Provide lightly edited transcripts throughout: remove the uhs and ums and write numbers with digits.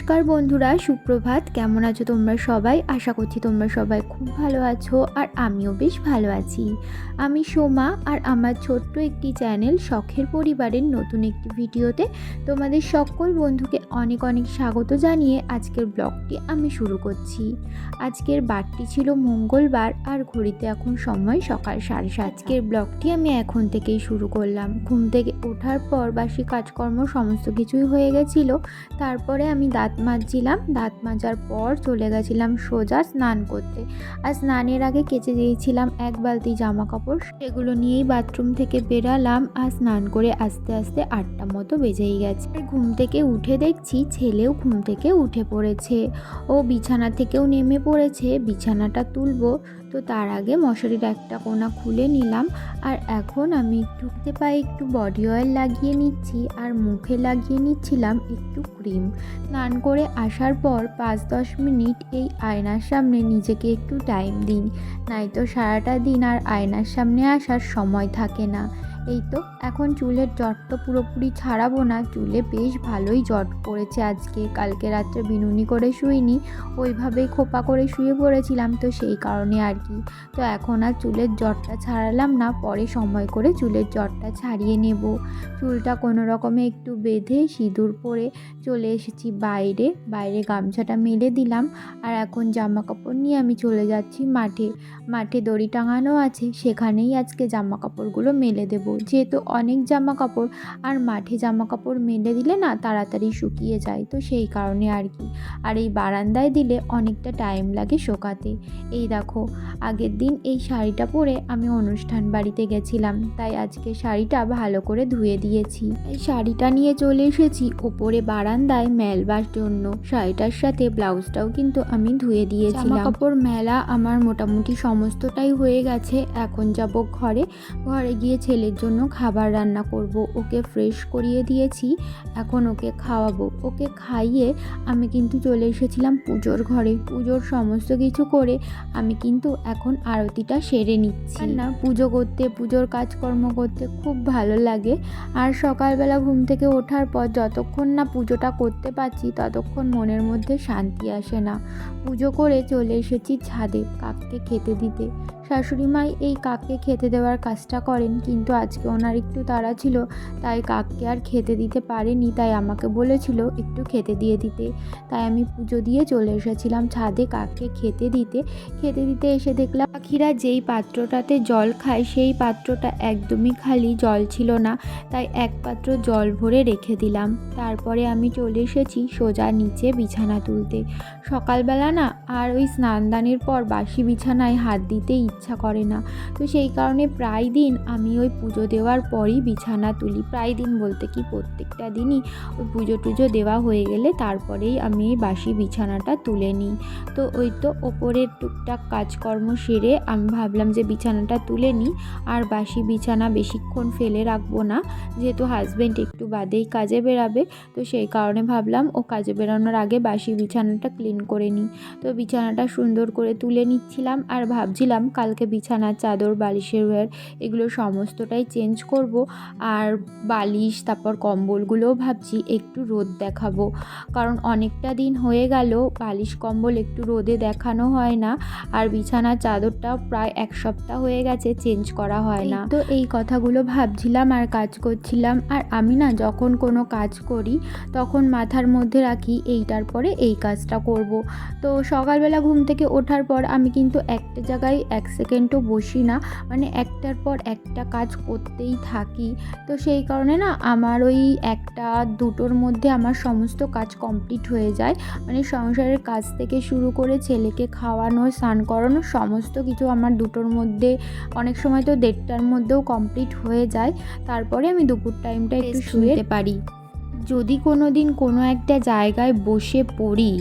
নমস্কার বন্ধুরা, সুপ্রভাত। কেমন আছো তোমরা সবাই? আশা করছি তোমরা সবাই খুব ভালো আছো, আর আমিও বেশ ভালো আছি। আমি সোমা, আর আমার ছোট্ট একটি চ্যানেল শখের পরিবারের নতুন একটি ভিডিওতে তোমাদের সকল বন্ধুকে অনেক অনেক স্বাগত জানিয়ে আজকের ব্লগটি আমি শুরু করছি। আজকের বারটি ছিল মঙ্গলবার, আর ঘড়িতে এখন সময় সকাল 7:30। আজকের ব্লগটি আমি এখন থেকেই শুরু করলাম। ঘুম থেকে ওঠার পর বাসি কাজকর্ম সমস্ত কিছুই হয়ে গেছিলো। তারপরে আমি দাঁত মাজছিলাম। দাঁত মাজার পর চলে গেছিলাম সোজা স্নান করতে। আর স্নানের আগে কেচে দিয়েছিলাম এক বালতি জামা কাপড়, সেগুলো নিয়েই বাথরুম থেকে বেরালাম। আর স্নান করে আস্তে আস্তে 8টা মতো বেজেই গেছে। আর ঘুম থেকে উঠে দেখছি ছেলেও ঘুম থেকে উঠে পড়েছে। ও বিছানা থেকেও নেমে পড়েছে। বিছানাটা তুলবো, তো তার আগে মশারির একটা কোণা খুলে নিলাম। আর এখন আমি পায়ে একটু বডি অয়েল লাগিয়ে নিচ্ছি, আর মুখে লাগিয়ে নিচ্ছিলাম একটু ক্রিম। স্নান করে আসার পর 5-10 মিনিট এই আয়নার সামনে নিজেকে একটু টাইম দিন, নয়তো সারাটা দিন আর আয়নার সামনে আসার সময় থাকে না। এই তো এখন চুলের জট তো পুরোপুরি ছাড়াবো না, চুলে বেশ ভালোই জট পড়েছে আজকে। কালকে রাত্রে বিনুনি করে শুইনি, ওইভাবেই খোপা করে শুয়ে পড়েছিলাম, তো সেই কারণে আর কি। তো এখন আর চুলের জটটা ছাড়ালাম না, পরে সময় করে চুলের জটটা ছাড়িয়ে নেব। চুলটা কোনো রকমে একটু বেঁধে সিঁদুর পরে চলে এসেছি বাইরে। গামছাটা মেলে দিলাম, আর এখন জামা কাপড় নিয়ে আমি চলে যাচ্ছি মাঠে দড়ি টাঙানো আছে, সেখানেই আজকে জামা কাপড়গুলো মেলে দেব। যেহেতু অনেক জামা কাপড়, আর মাঠে জামা কাপড় মেলে দিলে না তাড়াতাড়ি শুকিয়ে যায়, তো সেই কারণে আর কি। আর এই বারান্দায় দিলে অনেকটা টাইম লাগে শোকাতে। এই দেখো, আগের দিন এই শাড়িটা পরে আমি অনুষ্ঠান বাড়িতে গেছিলাম, তাই আজকে শাড়িটা ভালো করে ধুয়ে দিয়েছি। এই শাড়িটা নিয়ে চলে এসেছি ওপরে বারান্দায় মেলবার জন্য। শাড়িটার সাথে ব্লাউজটাও কিন্তু আমি ধুয়ে দিয়েছিলাম। জামা কাপড় মেলা আমার মোটামুটি সমস্তটাই হয়ে গেছে। এখন যাব ঘরে গিয়ে ছেলের জন্য খাবার রান্না করব। ওকে ফ্রেশ করিয়ে দিয়েছি, এখন ওকে খাওয়াবো। ওকে খাইয়ে আমি কিন্তু চলে এসেছিলাম পুজোর ঘরে। পুজোর সমস্ত কিছু করে আমি কিন্তু এখন আরতিটা সেরে নিচ্ছি। না, পুজো করতে, পুজোর কাজকর্ম করতে খুব ভালো লাগে। আর সকালবেলা ঘুম থেকে ওঠার পর যতক্ষণ না পুজোটা করতে পারছি ততক্ষণ মনের মধ্যে শান্তি আসে না। পুজো করে চলে এসেছি ছাদে কাককে খেতে দিতে। শাশুড়ি মাই এই কাককে খেতে দেওয়ার কাজটা করেন, কিন্তু আজকে ওনার একটু তাড়া ছিল, তাই কাককে আর খেতে দিতে পারেনি। তাই আমাকে বলেছিল একটু খেতে দিয়ে দিতে, তাই আমি পুজো দিয়ে চলে এসেছিলাম ছাদে কাককে খেতে দিতে এসে দেখলাম পাখিরা যেই পাত্রটাতে জল খায় সেই পাত্রটা একদমই খালি, জল ছিল না, তাই এক পাত্র জল ভরে রেখে দিলাম। তারপরে আমি চলে এসেছি সোজা নিচে বিছানা তুলতে। সকালবেলা না আর ওই স্নানদানের পর বাসি বিছানায় হাত দিতে ইচ্ছা করে না, তো সেই কারণে প্রায় দিন আমি ওই পুজো দেওয়ার পরই বিছানা তুলি। প্রায় দিন বলতে কি প্রত্যেকটা দিনই ওই পুজো টুজো দেওয়া হয়ে গেলে তারপরেই আমি এই বাসি বিছানাটা তুলে নিই। তো ওই তো ওপরের টুকটাক কাজকর্ম সেরে আমি ভাবলাম যে বিছানাটা তুলে নিই, আর বাসি বিছানা বেশিক্ষণ ফেলে রাখবো না, যেহেতু হাজব্যান্ড একটু বাদেই কাজে বেরাবে, তো সেই কারণে ভাবলাম ও কাজে বেরানোর আগে বাসি বিছানাটা ক্লিন করে নিই। তো বিছানাটা সুন্দর করে তুলে নিচ্ছিলাম, আর ভাবছিলাম কালকে বিছানার চাদর, বালিশের ওয়্যার এগুলো সমস্তটাই চেঞ্জ করব। আর বালিশ তারপর কম্বলগুলোও ভাবছি একটু রোদ দেখাবো, কারণ অনেকটা দিন হয়ে গেল বালিশ কম্বল একটু রোদে দেখানো হয় না। আর বিছানার চাদরটাও প্রায় 1 সপ্তাহ হয়ে গেছে চেঞ্জ করা হয় না। তো এই কথাগুলো ভাবছিলাম আর কাজ করছিলাম। আর আমি না যখন কোনো কাজ করি তখন মাথার মধ্যে রাখি এইটার পরে এই কাজটা করব। তো সকালবেলা ঘুম থেকে ওঠার পর আমি কিন্তু একটা জায়গায় 1 সেকেন্ডও বসি না, মানে একটার পর একটা কাজ করতেই থাকি। তো সেই কারণে না আমার ওই 1টা-2টোর মধ্যে আমার সমস্ত কাজ কমপ্লিট হয়ে যায়। মানে সংসারের কাজ থেকে শুরু করে ছেলেকে খাওয়ানো, স্নান করানো সমস্ত কিছু আমার 2টোর মধ্যে, অনেক সময় তো 1:30টার মধ্যেও কমপ্লিট হয়ে যায়। তারপরে আমি দুপুর টাইমটা একটু শুতে পারি। যদি কোনো দিন কোনো একটা জায়গায় বসে পড়ি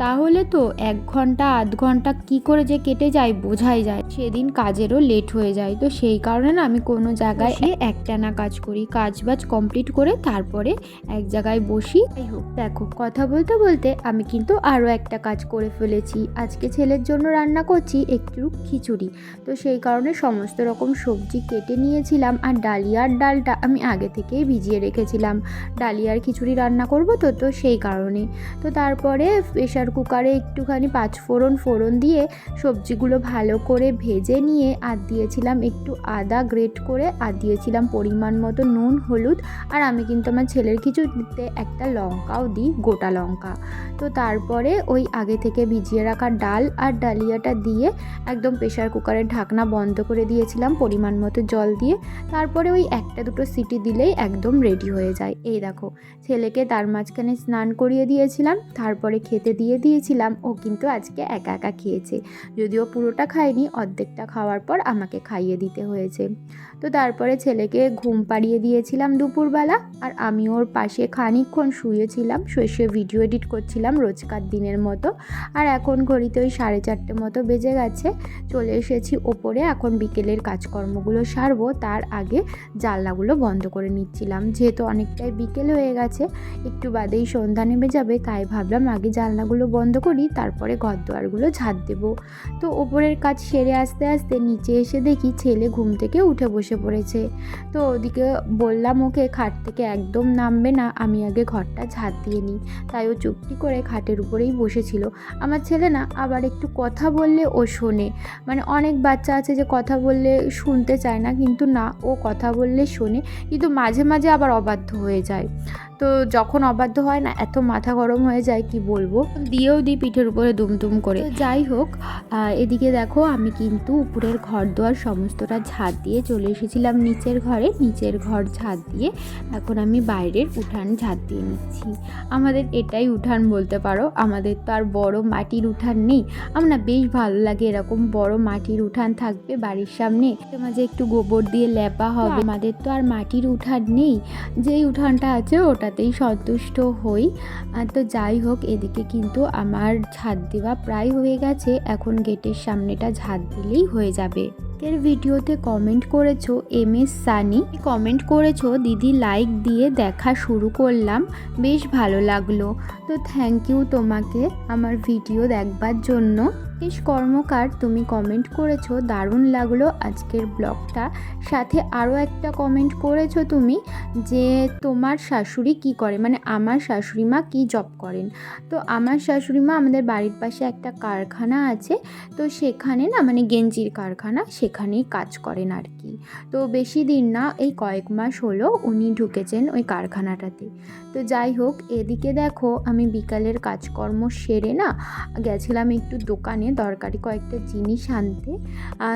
তাহলে তো 1 ঘন্টা আধ ঘন্টা কী করে যে কেটে যায় বোঝাই যায়। সেদিন কাজেরও লেট হয়ে যায়, তো সেই কারণে না আমি কোনো জায়গায় একটানা কাজ করি, কাজ বাজ কমপ্লিট করে তারপরে এক জায়গায় বসি। যাই হোক, দেখো কথা বলতে বলতে আমি কিন্তু আরও একটা কাজ করে ফেলেছি। আজকে ছেলের জন্য রান্না করছি একটু খিচুড়ি, তো সেই কারণে সমস্ত রকম সবজি কেটে নিয়েছিলাম। আর ডালিয়ার ডালটা আমি আগে থেকেই ভিজিয়ে রেখেছিলাম, ডালিয়ার খিচুড়ি রান্না করব তো সেই কারণে। তো তারপরে প্রেশার কুকারে একটুখানি 5 ফোড়ন দিয়ে সবজিগুলো ভালো করে ভেজে নিয়ে আর দিয়েছিলাম একটু আদা গ্রেট করে, আর দিয়েছিলাম পরিমাণ মতো নুন হলুদ। আর আমি কিন্তু আমার ছেলের খিচুড়িতে একটা লঙ্কাও দিই, গোটা লঙ্কা। তো তারপরে ওই আগে থেকে ভিজিয়ে রাখা ডাল আর ডালিয়াটা দিয়ে একদম প্রেশার কুকারের ঢাকনা বন্ধ করে দিয়েছিলাম পরিমাণ মতো জল দিয়ে। তারপরে ওই 1-2 সিটি দিলেই একদম রেডি হয়ে যায়। এই দেখো, ছেলেকে তার মাঝখানে স্নান করিয়ে দিয়েছিলাম, তারপরে খেতে দিয়ে দিয়েছিলাম। ও কিন্তু আজকে একা একা খেয়েছে, যদিও পুরোটা খায়নি, অর্ধেকটা খাওয়ার পর আমাকে খাইয়ে দিতে হয়েছে। তো তারপরে ছেলেকে ঘুম পাড়িয়ে দিয়েছিলাম দুপুরবেলা, আর আমি ওর পাশে খানিকক্ষণ শুয়েছিলাম, শুয়ে ভিডিও এডিট করছিলাম রোজকার দিনের মতো। আর এখন ঘড়িতে ওই 4:30 মতো বেজে গেছে। চলে এসেছি ওপরে, এখন বিকেলের কাজকর্মগুলো সারবো, তার আগে জানলাগুলো বন্ধ করে নিচ্ছিলাম। যেহেতু অনেকটাই বিকেল হয়ে গেছে, একটু বাদেই সন্ধ্যা নেমে যাবে, তাই ভাবলাম আগে জানলাগুলো বন্ধ করি, তারপরে ঘর দুয়ারগুলো ঝাড় দেবো। তো ওপরের কাজ সেরে আস্তে আস্তে নিচে এসে দেখি ছেলে ঘুম থেকে উঠে বসে পড়েছে। তো ওদিকে বললাম ওকে খাট থেকে একদম নামবে না, আমি আগে ঘরটা ঝাড় দিয়ে নিই। তাই ও চুপটি করে খাটের উপরেই বসেছিল। আমার ছেলে না আবার একটু কথা বললে ও শোনে, মানে অনেক বাচ্চা আছে যে কথা বললে শুনতে চায় না, কিন্তু না, ও কথা বললে শোনে, কিন্তু মাঝে মাঝে আবার অবাধ্য হয়ে যায়। তো যখন অবাধ্য হয় না, এত মাথা গরম হয়ে যায় কি বলবো, দিয়েও দিই পিঠের উপরে দুমদুম করে। যাই হোক, এদিকে দেখো আমি কিন্তু উপরের ঘর দোয়ার সমস্তটা ঝাড় দিয়ে চলে এসেছিলাম নিচের ঘরে। নিচের ঘর ঝাড় দিয়ে এখন আমি বাইরের উঠান ঝাড় দিয়ে নিচ্ছি। আমাদের এটাই উঠান বলতে পারো, আমাদের তো আর বড় মাটির উঠান নেই। আমার না বেশ ভালো লাগে এরকম বড় মাটির উঠান থাকবে বাড়ির সামনে, মাঝে একটু গোবর দিয়ে লেপা হবে। আমাদের তো আর মাটির উঠান নেই, যেই উঠানটা আছে ওটাতেই সন্তুষ্ট হই। তো যাই হোক, এদিকে কিন্তু আমার ঝাড় দেওয়া প্রায় হয়ে গেছে, এখন গেটের সামনেটা ঝাড় দিলেই হয়ে যাবে। এর ভিডিওতে কমেন্ট করেছো MS সানি, কমেন্ট করেছো দিদি লাইক দিয়ে দেখা শুরু করলাম, বেশ ভালো লাগলো। তো থ্যাংক ইউ তোমাকে আমার ভিডিও দেখবার জন্য। বেশ কর্মকার, তুমি কমেন্ট করেছো দারুণ লাগলো আজকের ব্লগটা। সাথে আরও একটা কমেন্ট করেছো তুমি, যে তোমার শাশুড়ি কি করে, মানে আমার শাশুড়ি মা কী জব করেন। তো আমার শাশুড়ি মা, আমাদের বাড়ির পাশে একটা কারখানা আছে, তো সেখানে না, মানে গেঞ্জির কারখানা, সেখানেই কাজ করেন আর কি। তো বেশি দিন না, এই কয়েক মাস হলো উনি ঢুকেছেন ওই কারখানাটাতে। তো যাই হোক, এদিকে দেখো আমি বিকালের কাজকর্ম সেরে না গেছিলাম একটু দোকানে দরকারি কয়েকটা জিনিস আনতে।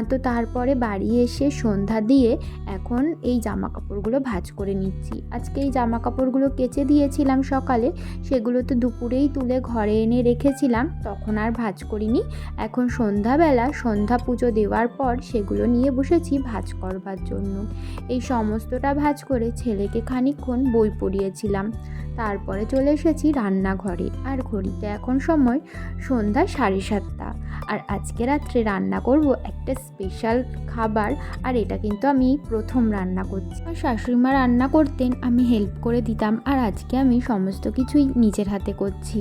তো তারপরে বাড়ি এসে সন্ধ্যা দিয়ে এখন এই জামা কাপড়গুলো ভাঁজ করে নিচ্ছি। আজকে এই জামা কাপড়গুলো কেচে দিয়েছিলাম সকালে, সেগুলো তো দুপুরেই তুলে ঘরে এনে রেখেছিলাম, তখন আর ভাঁজ করিনি। এখন সন্ধ্যাবেলা সন্ধ্যা পুজো দেওয়ার পর সেগুলো নিয়ে বসেছি ভাঁজ করবার জন্য। এই সমস্তটা ভাঁজ করে ছেলেকে খানিকক্ষণ বই পড়িয়েছিলাম, তারপরে চলে এসেছি রান্নাঘরে। আর ঘড়িতে এখন সময় সন্ধ্যা 7:30। আর আজকে রাত্রে রান্না করব একটা স্পেশাল খাবার, আর এটা কিন্তু আমি প্রথম রান্না করছি। আর শাশুড়িমা রান্না করতেন, আমি হেল্প করে দিতাম, আর আজকে আমি সমস্ত কিছুই নিজের হাতে করছি।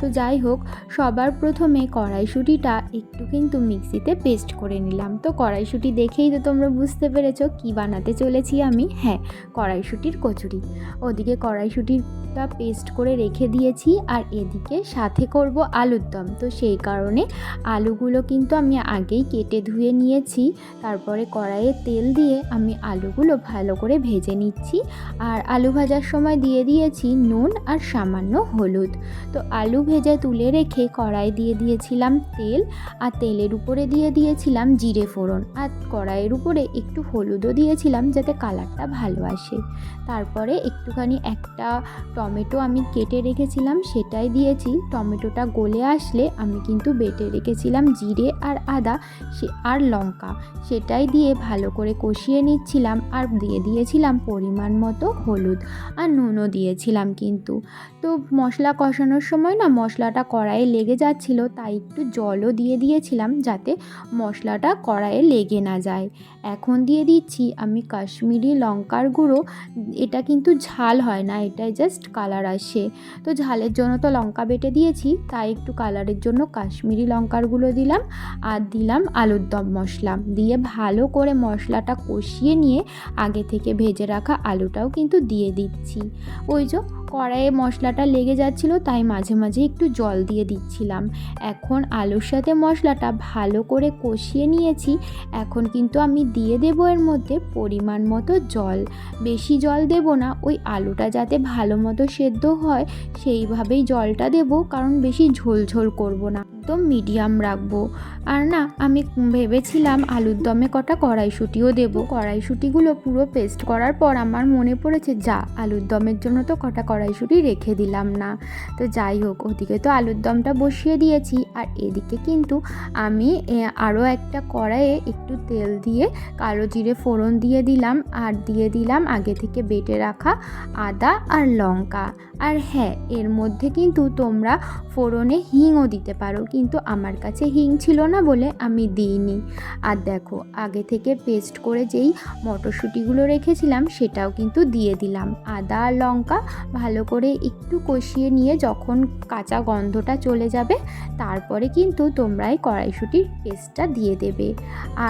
তো যাই হোক, সবার প্রথমে কড়াইশুঁটিটা একটু কিন্তু মিক্সিতে পেস্ট করে নিলাম। তো কড়াইশুঁটি দেখেই তো তোমরা বুঝতে পেরেছো কি বানাতে চলেছি আমি। হ্যাঁ, কড়াইশুঁটির কচুরি। ওদিকে কড়াইশুঁটিটা পেস্ট করে রেখে দিয়েছি, আর এদিকে সাথে করব আলুর দম। তো সেই কারণে আলুগুলো কিন্তু আমি আগেই কেটে ধুয়ে নিয়েছি। তারপরে কড়াইয়ে তেল দিয়ে আমি আলুগুলো ভালো করে ভেজে নিচ্ছি। আর আলু ভাজার সময় দিয়ে দিয়েছি নুন আর সামান্য হলুদ। তো আলু ভেজে তুলে রেখে কড়াই দিয়ে দিয়েছিলাম তেল, আর তেলের উপরে দিয়ে দিয়েছিলাম জিরে ফোড়ন, আর কড়াইয়ের উপরে একটু হলুদও দিয়েছিলাম যাতে কালারটা ভালো আসে। তারপরে একটুখানি একটা টমেটো আমি কেটে রেখেছিলাম সেটাই দিয়েছি। টমেটোটা গলে আসলে আমি কিন্তু বেটে রেখেছিলাম জিরে আর আদা আর লঙ্কা, সেটাই দিয়ে ভালো করে কষিয়ে নিচ্ছিলাম। আর দিয়ে দিয়েছিলাম পরিমাণ মতো হলুদ আর নুনও দিয়েছিলাম কিন্তু। তো মশলা কষানোর সময় না মশলাটা কড়াইয়ে লেগে যাচ্ছিল, তাই একটু জলও দিয়ে দিয়েছিলাম যাতে মশলাটা কড়াইয়ে লেগে না যায়। এখন দিয়ে দিচ্ছি আমি কাশ্মীরি লঙ্কার গুঁড়ো। এটা কিন্তু ঝাল হয় না, এটাই জাস্ট কালার আসে। তো ঝালের জন্য তো লঙ্কা বেটে দিয়েছি, তাই একটু কালারের জন্য কাশ্মীরি লঙ্কার গুঁড়ো দিলাম। আর দিলাম আলুর দম মশলা দিয়ে ভালো করে মশলাটা কষিয়ে নিয়ে আগে থেকে ভেজে রাখা আলুটাও কিন্তু দিয়ে দিচ্ছি। ওই যে কড়াইয়ে মশলাটা লেগে যাচ্ছিলো, তাই মাঝে মাঝে একটু জল দিয়ে দিচ্ছিলাম। এখন আলুর সাথে মশলাটা ভালো করে কষিয়ে নিয়েছি। এখন কিন্তু আমি দিয়ে দেবো এর মধ্যে পরিমাণ মতো জল। বেশি জল দেব না, ওই আলুটা যাতে ভালো মতো সেদ্ধ হয় সেইভাবেই জলটা দেব, কারণ বেশি ঝোল ঝোল করব না, একদম মিডিয়াম রাখবো। আর না আমি ভেবেছিলাম আলুর দমে কটা কড়াইশুঁটিও দেবো। কড়াইশুঁটিগুলো পুরো পেস্ট করার পর আমার মনে পড়েছে যা আলুর দমের জন্য তো কটা কড়াইশুঁটি রেখে দিলাম না। তো যাই হোক, ওদিকে তো আলুর দমটা বসিয়ে দিয়েছি, আর এদিকে কিন্তু আমি আরও একটা কড়াইয়ে একটু তেল দিয়ে কালো জিরে ফোড়ন দিয়ে দিলাম। আর দিয়ে দিলাম আগে থেকে বেটে রাখা আদা আর লঙ্কা। আর হ্যাঁ, এর মধ্যে কিন্তু তোমরা ফোড়নে হিংও দিতে পারো, কিন্তু আমার কাছে হিং ছিল না বলে আমি দিইনি। আর দেখো আগে থেকে পেস্ট করে যেই মটরশুঁটিগুলো রেখেছিলাম সেটাও কিন্তু দিয়ে দিলাম। আদা আর লঙ্কা ভালো করে একটু কষিয়ে নিয়ে যখন কাঁচা গন্ধটা চলে যাবে তারপরে কিন্তু তোমরা এই কড়াইশুঁটির পেস্টটা দিয়ে দেবে।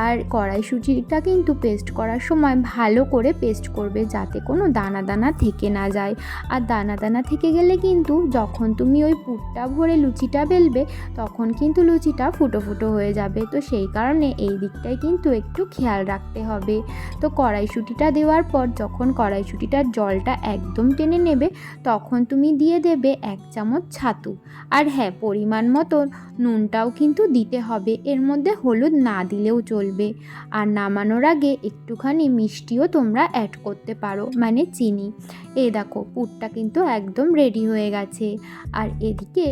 আর কড়াইশুঁটিটা কিন্তু পেস্ট করার সময় ভালো করে পেস্ট করবে যাতে কোনো দানা দানা থেকে না যায়। আর দানা দানা থেকে গেলে কিন্তু যখন তুমি ওই পুরটা ভরে লুচিটা বেলবে তখন কিন্তু লুচিটা ফুটো ফুটো হয়ে যাবে। তো সেই কারণে এই দিকটাই কিন্তু একটু খেয়াল রাখতে হবে। তো কড়াইশুঁটিটা দেওয়ার পর যখন কড়াইশুঁটিটার জলটা একদম টেনে নেবে তখন তুমি দিয়ে দেবে 1 চামচ ছাতু। আর হ্যাঁ, পরিমাণ মতো নুনটাও কিন্তু দিতে হবে, এর মধ্যে হলুদ না দিলেও চলবে। আর নামানোর আগে একটুখানি মিষ্টিও তোমরা অ্যাড করতে পারো, মানে চিনি। এই দেখো পুরটা কিন্তু একদম রেডি হয়ে গেছে। আর এদিকে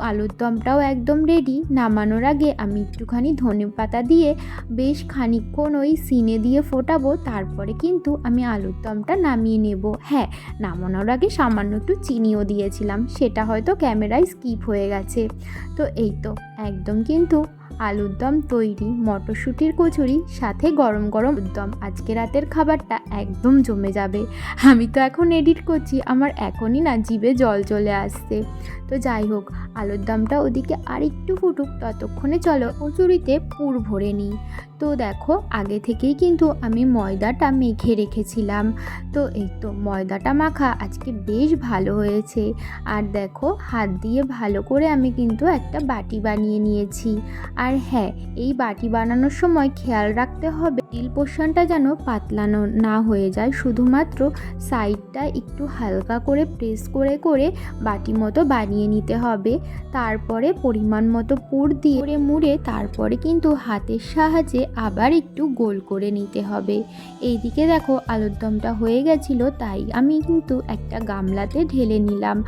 আলুর দমটাও একদম রেডি। নামানোর আগে আমি একটুখানি ধনেপাতা দিয়ে বেশ খানিকক্ষণ ওই সিনে দিয়ে ফোটাবো, তারপরে কিন্তু আমি আলুর দমটা নামিয়ে নেব। হ্যাঁ, নামানোর আগে সামান্য একটু চিনিও দিয়েছিলাম, সেটা হয়তো ক্যামেরায় স্কিপ হয়ে গেছে। তো এই তো একদম কিন্তু আলুর দম তৈরি। মটরশুঁটির কচুরি সাথে গরম গরম দম, আজকে রাতের খাবারটা একদম জমে যাবে। আমি তো এখন এডিট করছি, আমার এখনই না জিভে জল চলে আসছে। তো যাই হোক, আলুর দমটা ওদিকে আর একটু ফুটুক, ততক্ষণে চলো কচুরিতে পুর ভরে নিই। তো দেখো আগে থেকেই কিন্তু আমি ময়দাটা মেখে রেখেছিলাম। তো এই তো ময়দাটা মাখা আজকে বেশ ভালো হয়েছে। আর দেখো হাত দিয়ে ভালো করে আমি কিন্তু একটা বাটি বানিয়ে নিয়েছি। আর হ্যাঁ, এই বাটি বানানোর সময় খেয়াল রাখতে হবে মিডল পোর্শনটা যেন পাতলানো না হয়ে যায়, শুধুমাত্র সাইডটা একটু হালকা করে প্রেস করে করে বাটি মতো বানিয়ে নিতে হবে। তারপরে পরিমাণ মতো পুর দিয়ে মুড়ে তারপরে কিন্তু হাতের সাহায্যে আবার একটু গোল করে নিতে হবে। এইদিকে দেখো আলুর দমটা হয়ে গেছিলো, তাই আমি কিন্তু একটা গামলাতে ঢেলে নিলাম।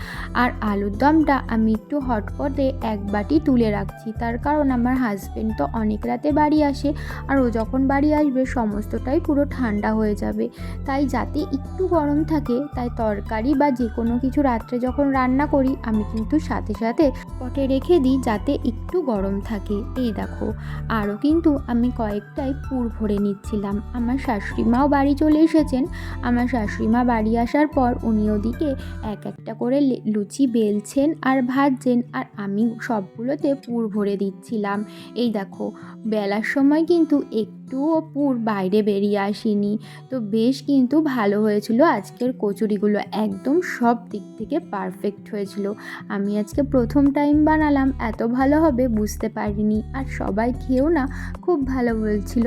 আর আলুর দমটা আমি একটু হটপটে এক বাটি তুলে রাখছি, তার কারণ আমার হাজবেন্ড তো অনেক রাতে বাড়ি আসে, আর ও যখন বাড়ি আসবে সমস্তটাই পুরো ঠান্ডা হয়ে যাবে। তাই যাতে একটু গরম থাকে, তাই তরকারি বা যে কোনো কিছু রাত্রে যখন রান্না করি আমি কিন্তু সাথে সাথে পটে রেখে দিই যাতে একটু গরম থাকে। এই দেখো আরও কিন্তু আমি কয়েকটাই পুর ভরে নিচ্ছিলাম। আমার শাশুড়িমাও বাড়ি চলে এসেছেন। আমার শাশুড়িমা বাড়ি আসার পর উনি ওদিকে এক একটা করে লুচি বেলছেন আর ভাজছেন, আর আমি সবগুলোতে পুর ভরে দিচ্ছিলাম। এই দেখো বেলার সময় কিন্তু একটুও পুর বাইরে বেরিয়ে আসেনি। তো বেশ কিন্তু ভালো হয়েছিল আজকের কচুরিগুলো, একদম সব দিক থেকে পারফেক্ট হয়েছিল। আমি আজকে প্রথম টাইম বানালাম, এত ভালো হবে বুঝতে পারিনি। আর সবাই খেয়েও না খুব ভালো বলছিল।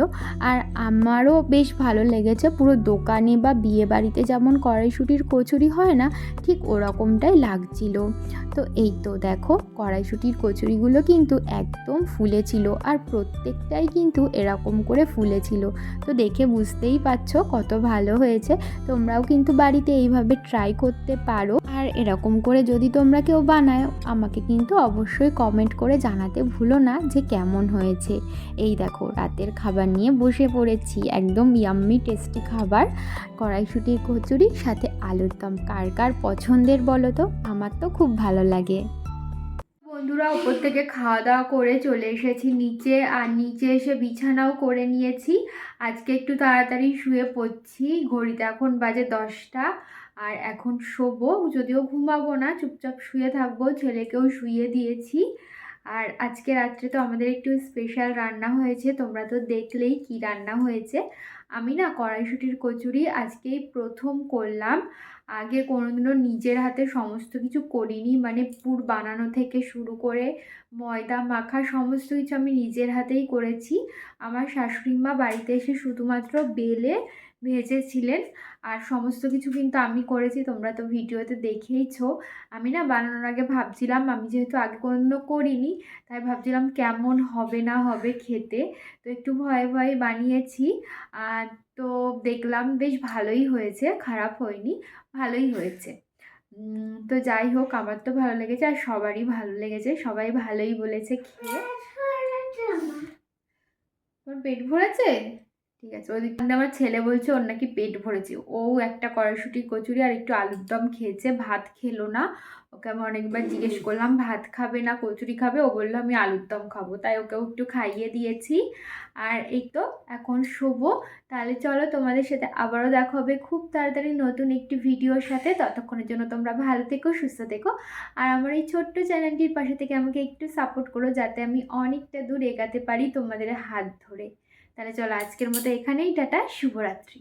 আর আমারও বেশ ভালো লেগেছে, পুরো দোকানে বা বিয়ে বাড়িতে যেমন কড়াইশুঁটির কচুরি হয় না, ঠিক ওরকমটাই লাগছিল। তো এই তো দেখো কড়াইশুঁটির কচুরিগুলো কিন্তু একদম ফুলেছিল, আর প্রত্যেকটাই কিন্তু এরকম করে ফুলেছিল। তো দেখে বুঝতেই পারছো কত ভালো হয়েছে। তোমরাও কিন্তু বাড়িতে এইভাবে ট্রাই করতে পারো। আর আর এরকম করে যদি তোমরা কেউ বানাও আমাকে কিন্তু অবশ্যই কমেন্ট করে জানাতে ভুলো না যে কেমন হয়েছে। এই দেখো রাতের খাবার নিয়ে বসে পড়েছি, একদম ইয়াম্মি টেস্টি খাবার, কড়াইশুঁটির কচুরি সাথে আলুর দম। কার কার পছন্দের বলো তো? আমার তো খুব ভালো লাগে। বন্ধুরা, উপর থেকে খাওয়া দাওয়া করে চলে এসেছি নিচে, আর নিচে এসে বিছানাও করে নিয়েছি। আজকে একটু তাড়াতাড়ি শুয়ে পড়ছি, ঘড়িতে এখন বাজে 10টা। আর এখন শোবো, যদিও ঘুমাবো না, চুপচাপ শুয়ে থাকবো, ছেলেকেও শুইয়ে দিয়েছি। আর আজকে রাত্রে তো আমাদের একটু স্পেশাল রান্না হয়েছে, তোমরা তো দেখলেই কি রান্না হয়েছে। আমি না কড়াইশুঁটির কচুরি আজকেই প্রথম করলাম, আগে কোনোদিনও নিজের হাতে সমস্ত কিছু করিনি, মানে পুর বানানো থেকে শুরু করে ময়দা মাখা সমস্ত কিছু আমি নিজের হাতেই করেছি। আমার শাশুড়ি মা বাড়িতে এসে শুধুমাত্র বেলে ভেজেছিলেন, আর সমস্ত কিছু কিন্তু আমি করেছি, তোমরা তো ভিডিওতে দেখেইছো। আমি না বানানোর আগে ভাবছিলাম, আমি যেহেতু আগে কোনোদিনও করিনি তাই ভাবছিলাম কেমন হবে না হবে খেতে, তো একটু ভয়ে ভয়ে বানিয়েছি। আর তো দেখলাম বেশ ভালোই হয়েছে, খারাপ হয়নি, ভালোই হয়েছে। তো যাই হোক, আমার তো ভালো লেগেছে আর সবারই ভালো লেগেছে, সবাই ভালোই বলেছে খেয়ে। তোর পেট ভরেছে? ঠিক আছে। ওদিকে আমার ছেলে বলছে ওর নাকি পেট ভরেছে, ও একটা কড়াইশুঁটি কচুরি আর একটু আলুর দম খেয়েছে, ভাত খেলো না। ওকে আমি অনেকবার জিজ্ঞেস করলাম ভাত খাবে না কচুরি খাবে, ও বললো আমি আলুর দম খাবো, তাই ওকেও একটু খাইয়ে দিয়েছি। আর এই তো এখন শোবো। তাহলে চলো, তোমাদের সাথে আবারও দেখা হবে খুব তাড়াতাড়ি নতুন একটি ভিডিওর সাথে। ততক্ষণের জন্য তোমরা ভালো থেকো, সুস্থ থেকো, আর আমার এই ছোট্ট চ্যানেলটির পাশে থেকে আমাকে একটু সাপোর্ট করো, যাতে আমি অনেকটা দূর এগাতে পারি তোমাদের হাত ধরে। তাহলে চলো আজকের মতো এখানেই টাটা, শুভরাত্রি।